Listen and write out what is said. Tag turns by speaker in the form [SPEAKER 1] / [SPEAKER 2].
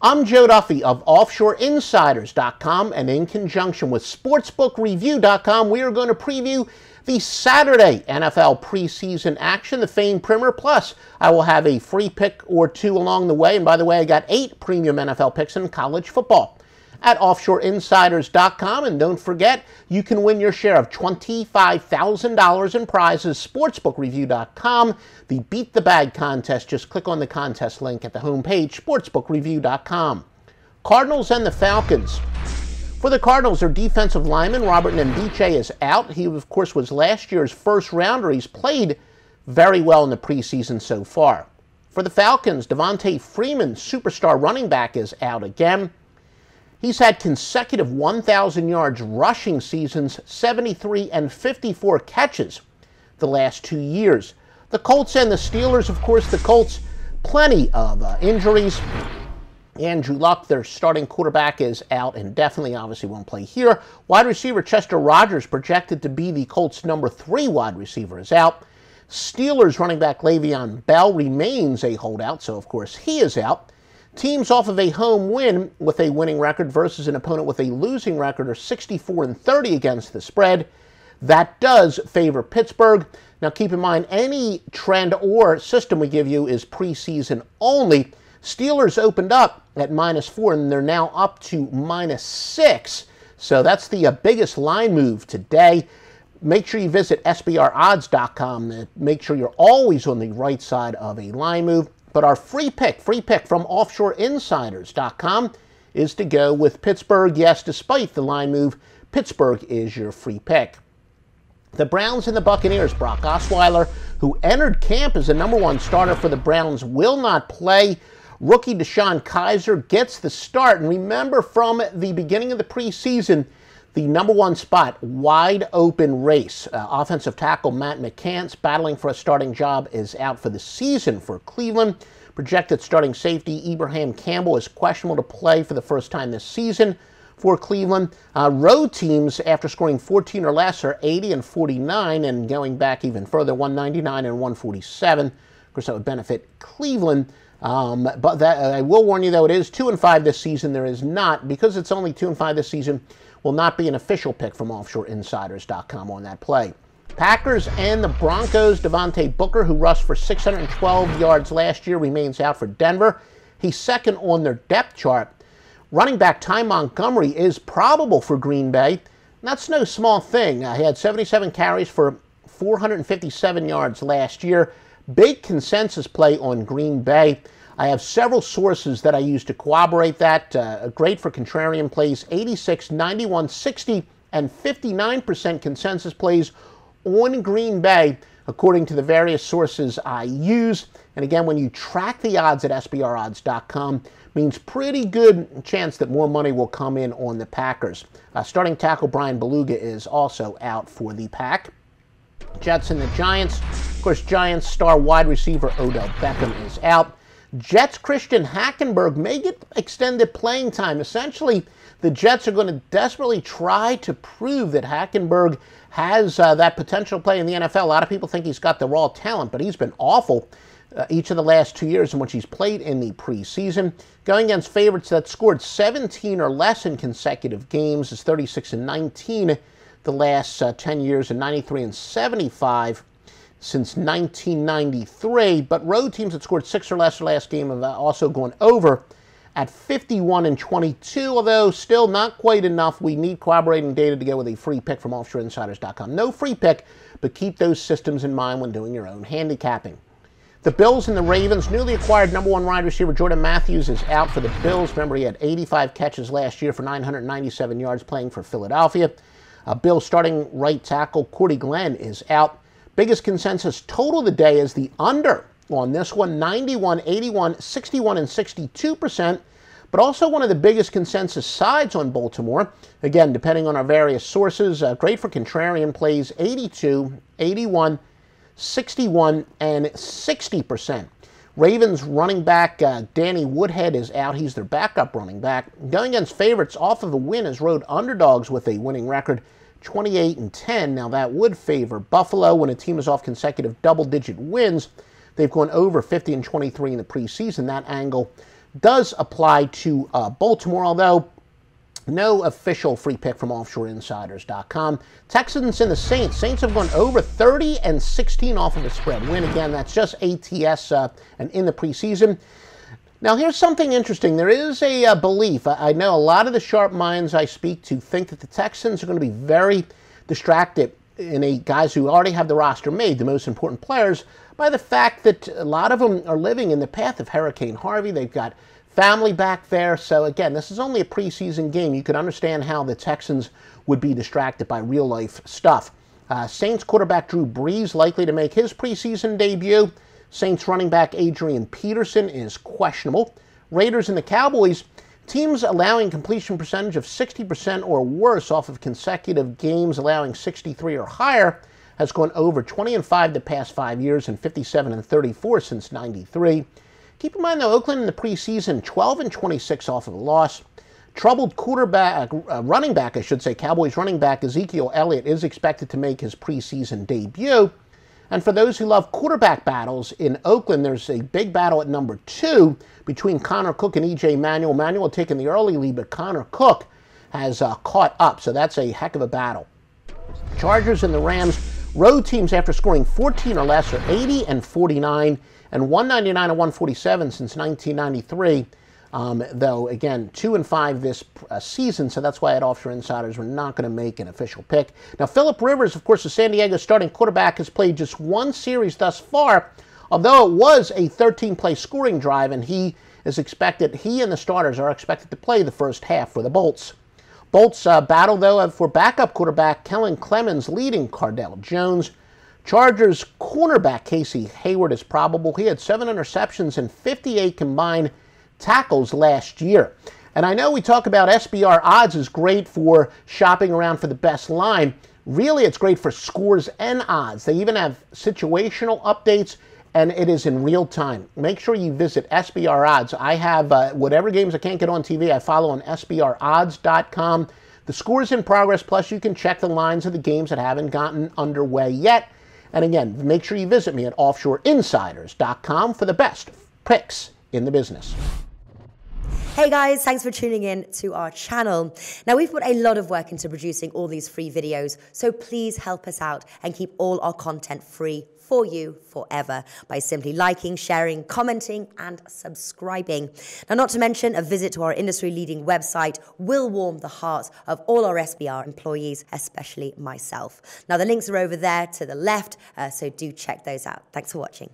[SPEAKER 1] I'm Joe Duffy of OffshoreInsiders.com, and in conjunction with SportsbookReview.com, we are going to preview the Saturday NFL preseason action, the Fame Primer. Plus, I will have a free pick or two along the way. And by the way, I got 8 premium NFL picks in college football at OffshoreInsiders.com. And don't forget, you can win your share of $25,000 in prizes. SportsbookReview.com. The Beat the Bag contest. Just click on the contest link at the homepage, SportsbookReview.com. Cardinals and the Falcons. For the Cardinals, their defensive lineman, Robert Nkemdiche, is out. He, of course, was last year's first rounder. He's played very well in the preseason so far. For the Falcons, Devontae Freeman, superstar running back, is out again. He's had consecutive 1,000 yards rushing seasons, 73 and 54 catches the last 2 years. The Colts and the Steelers, of course, the Colts, plenty of injuries. Andrew Luck, their starting quarterback, is out indefinitely, obviously won't play here. Wide receiver Chester Rogers, projected to be the Colts' number 3 wide receiver, is out. Steelers running back Le'Veon Bell remains a holdout, so of course he is out. Teams off of a home win with a winning record versus an opponent with a losing record are 64 and 30 against the spread. That does favor Pittsburgh. Now keep in mind, any trend or system we give you is preseason only. Steelers opened up at -4, and they're now up to -6. So that's the biggest line move today. Make sure you visit SBRodds.com to make sure you're always on the right side of a line move. But our free pick from OffshoreInsiders.com is to go with Pittsburgh. Yes, despite the line move, Pittsburgh is your free pick. The Browns and the Buccaneers. Brock Osweiler, who entered camp as the #1 starter for the Browns, will not play. Rookie DeShone Kizer gets the start. And remember, from the beginning of the preseason, the #1 spot, wide open race. Offensive tackle Matt McCants, battling for a starting job, is out for the season for Cleveland. Projected starting safety Ibrahim Campbell is questionable to play for the first time this season for Cleveland. Road teams, after scoring 14 or less, are 80 and 49, and going back even further, 199 and 147. Of course, that would benefit Cleveland. But I will warn you, though, it is 2 and 5 this season. There is not, because it's only 2 and 5 this season, will not be an official pick from OffshoreInsiders.com on that play. Packers and the Broncos. Devontae Booker, who rushed for 612 yards last year, remains out for Denver. He's second on their depth chart. Running back Ty Montgomery is probable for Green Bay. That's no small thing. He had 77 carries for 457 yards last year. Big consensus play on Green Bay. I have several sources that I use to corroborate that. Great for contrarian plays, 86, 91, 60, and 59% consensus plays on Green Bay, according to the various sources I use. And again, when you track the odds at SBRodds.com, means pretty good chance that more money will come in on the Packers. Starting tackle Brian Beluga is also out for the Pack. Jets and the Giants. Of course, Giants star wide receiver Odell Beckham is out. Jets' Christian Hackenberg may get extended playing time. Essentially, the Jets are going to desperately try to prove that Hackenberg has that potential play in the NFL. A lot of people think he's got the raw talent, but he's been awful each of the last 2 years in which he's played in the preseason. Going against favorites that scored 17 or less in consecutive games is 36 and 19 the last 10 years, and 93 and 75 since 1993, but road teams that scored 6 or less last game have also gone over at 51 and 22, although still not quite enough. We need corroborating data to go with a free pick from OffshoreInsiders.com. No free pick, but keep those systems in mind when doing your own handicapping. The Bills and the Ravens. Newly acquired #1 wide receiver Jordan Matthews is out for the Bills. Remember, he had 85 catches last year for 997 yards playing for Philadelphia. Bills starting right tackle Cordy Glenn is out. Biggest consensus total of the day is the under on this one, 91, 81, 61, and 62%. But also one of the biggest consensus sides on Baltimore. Again, depending on our various sources, great for contrarian plays, 82, 81, 61, and 60%. Ravens running back Danny Woodhead is out. He's their backup running back. Going against favorites off of a win as road underdogs with a winning record, 28 and 10. Now that would favor Buffalo. When a team is off consecutive double-digit wins, they've gone over 50 and 23 in the preseason. That angle does apply to Baltimore, although no official free pick from offshoreinsiders.com. Texans and the Saints. Saints have gone over 30-16 off of a spread win. Again, that's just ATS and in the preseason. Now, here's something interesting. There is a belief. I know a lot of the sharp minds I speak to think that the Texans are going to be very distracted in guys who already have the roster made, the most important players, by the fact that a lot of them are living in the path of Hurricane Harvey. They've got family back there. So, again, this is only a preseason game. You could understand how the Texans would be distracted by real-life stuff. Saints quarterback Drew Brees likely to make his preseason debut. Saints running back Adrian Peterson is questionable. Raiders and the Cowboys, teams allowing completion percentage of 60% or worse off of consecutive games, allowing 63 or higher, has gone over 20-5 the past 5 years and 57-34 since '93. Keep in mind, though, Oakland in the preseason, 12-26 off of a loss. Troubled running back, Cowboys running back Ezekiel Elliott is expected to make his preseason debut. And for those who love quarterback battles in Oakland, there's a big battle at number 2 between Connor Cook and E.J. Manuel. Manuel taking the early lead, but Connor Cook has caught up, so that's a heck of a battle. Chargers and the Rams, road teams after scoring 14 or less are 80-49 and 199-147 since 1993. Though, again, 2-5 this season, so that's why at Offshore Insiders we're not going to make an official pick. Now, Phillip Rivers, of course, the San Diego starting quarterback, has played just one series thus far, although it was a 13-play scoring drive, and he and the starters are expected to play the first half for the Bolts. Bolts battle, though, for backup quarterback Kellen Clemens leading Cardell Jones. Chargers cornerback Casey Hayward is probable. He had 7 interceptions and 58 combined tackles last year. And I know we talk about SBR odds is great for shopping around for the best line. Really, it's great for scores and odds. They even have situational updates, and it is in real time. Make sure you visit SBR odds. I have whatever games I can't get on TV, I follow on SBRodds.com. The scores in progress, plus you can check the lines of the games that haven't gotten underway yet. And again, make sure you visit me at offshoreinsiders.com for the best picks in the business.
[SPEAKER 2] Hey guys, thanks for tuning in to our channel. Now, we've put a lot of work into producing all these free videos, so please help us out and keep all our content free for you forever by simply liking, sharing, commenting, and subscribing. Now, not to mention, a visit to our industry-leading website will warm the hearts of all our SBR employees, especially myself. Now, the links are over there to the left, so do check those out. Thanks for watching.